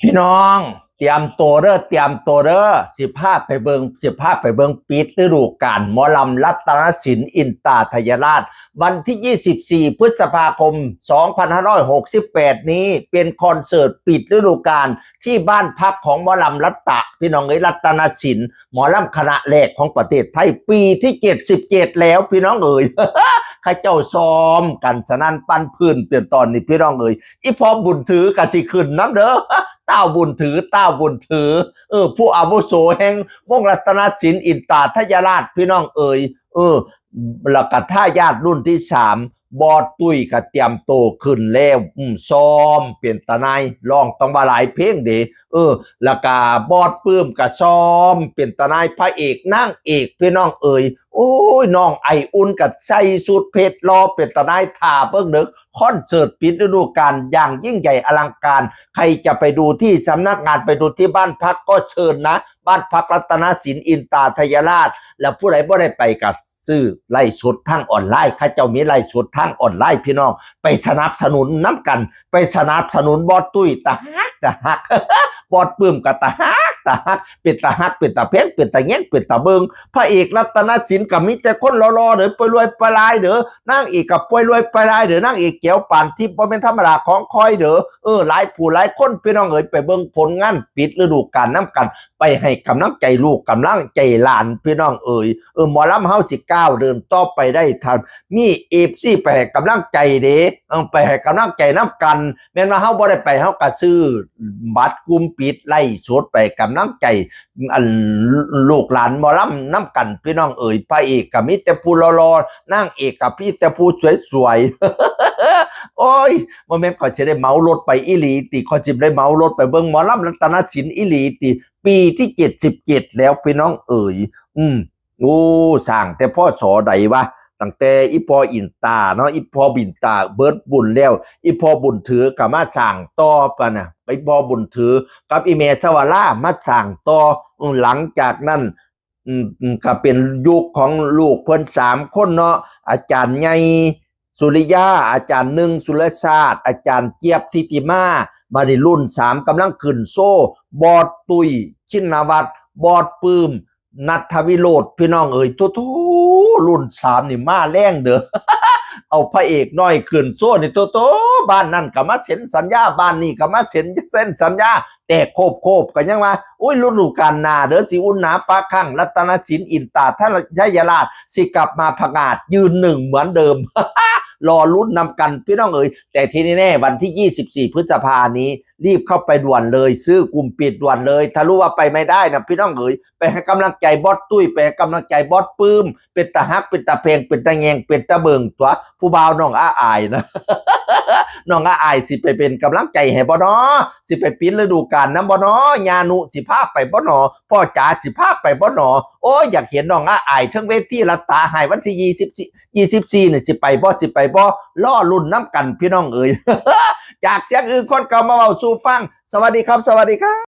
พี่น้องเตรียมตัวเด้อสิบห้าไปเบิงปิดฤดูกาลหมอลำรัตนศิลป์อินตาทยราชวันที่24พฤษภาคม2568นี้เป็นคอนเสิร์ตปิดฤดูกาลที่บ้านพักของหมอลำรัตะพี่น้องรัตนศิลป์หมอลำคณะแรกของประเทศไทยปีที่77แล้วพี่น้องข้าเจ้าซ้อมกันสนั่นปั้นพื้นเตือนตอนนี้พี่น้องอีพอบุญถือกสิขึ้นน้ำเด้อเต้าบุญถือผู้อาวุโสแห่งวงรัตนศิลป์อินตาทยราชพี่น้องแล้วก็ท่าญาติรุ่นที่3บอดตุ้ยก็เตรียมโตขึ้นแล้วซ้อมเปลี่ยนตะนายร้องต้องมาหลายเพลงเด้แล้วก็บอดปื้มก็ซ้อมเปลี่ยนตะนายพระเอกนางเอกพี่น้องโอ้ยน้องไออุ่นกับใส่สูทเพชรรอเป็นตะนายท่าเบิ่งเด้อคอนเสิร์ตปิดฤดูกาลอย่างยิ่งใหญ่อลังการใครจะไปดูที่สำนักงานไปดูที่บ้านพักก็เชิญนะบ้านพักรัตนศิลป์อินตาทยราชแล้วผู้ใดบ่ได้ไปกับซื้อไล่สดทางออนไลน์ข้าเจ้ามีไล่สดทางออนไลน์พี่น้องไปสนับสนุนน้ำกันไปสนับสนุนบอสตุ้ยตาฮักบอสปื้มกับตาฮักเป็นตาฮักเป็นตาเพ่งเป็นตาแง่งเป็นตาเบิงพระเอกรัตนศิลป์กับมิแต่คนรอๆเด้อไปรวยไปลายเด้อนางเอกกับป่วยรวยไปลายเด้อนางเอกแก้วปานทิพย์บ่เป็นธรรมดาของคอยเด้อหลายผู้หลายคนพี่น้องไปเบิ่งผลงานปิดฤดูกาลน้ำกันไปให้กำลังใจลูกกำลังใจหลานพี่น้องหมอลำเฮาสิก้าวเดินต่อไปได้ทันมีFCไปให้กำลังใจเด้ไปให้กำลังใจน้ำกันแม้ว่าเฮาบ่ได้ไปเฮาก็ซื้อบัตรกลุ่มปิดไล่สดไปกำลังใจอันลูกหลานหมอลำน้ำกันพี่น้องพระเอกก็มีแต่ผู้รอๆนางเอกก็มีแต่ผู้สวยๆโอ้ยบ่แม่นข้อยสิได้เหมารถไปอีหลีติข้อยสิได้เหมารถไปเบิ่งหมอลำรัตนศิลป์อีหลีติปีที่77แล้วพี่น้องโอ้สร้างแต่พ่อสอใดวะตั้งแต่อีพออินตาเนาะอีพอบินตาเบิดบุญแล้วอีพอบุญถือก็มาสร้างต่อปะนะไปพอบุญถือกับอีเมสวารามาสร้างต่อหลังจากนั้นก็เป็นยุคของลูกเพิ่น3คนเนาะอาจารย์ใหญ่สุริยาอาจารย์1สุรศาสตร์อาจารย์เจี๊ยบทิติมาบาริรุ่น3กำลังขึ้นโซ่บอดตุยชินวัตรบอดปื้มนัทวิโรธพี่น้องทุรุ่น3นี่มาแรงเด้อ เอาพระเอกน้อยขึ้นโซ่นี่โตบ้านนั่นก็มาเซ็นสัญญาบ้านนี่ก็มาเซ็นสัญญาแต่โคบกันยังว่าอุ้ยฤดูกาลหน้าเด้อสิอุ่นหนาฟ้าข้างรัตนศิลป์อินตาทยราชสิกลับมาผงาดยืน1เหมือนเดิม รอลุ้นนำกันพี่น้องแต่ที่แน่วันที่24พฤษภานี้รีบเข้าไปด่วนเลยซื้อกลุ่มปิดด่วนเลยถ้ารู้ว่าไปไม่ได้นะพี่น้องไปให้กำลังใจบอสตุ้ยไปให้กำลังใจบอสปื้มเป็นตาฮักเป็นตาเพลงเป็นตาแงงเป็นตาเบิงตัวผู้บ่าวน้องอาอายนะ น้องอาอายสิไปเป็นกำลังใจให้บ่น้อสิไปปิดฤดูกาลนำบ่น้อยานุสิพาไปบ่น้อพ่อจ๋าสิพาไปบ่น้อโอ้ยอยากเห็นน้องอาอายทั้งเวทีรัตตาหายวันที่24เนี่ยสิไปบ่ล่อรุ่นน้ำกันพี่น้องจากเสียงอื่นคนเก่ามาเว้าสู่ฟังสวัสดีครับ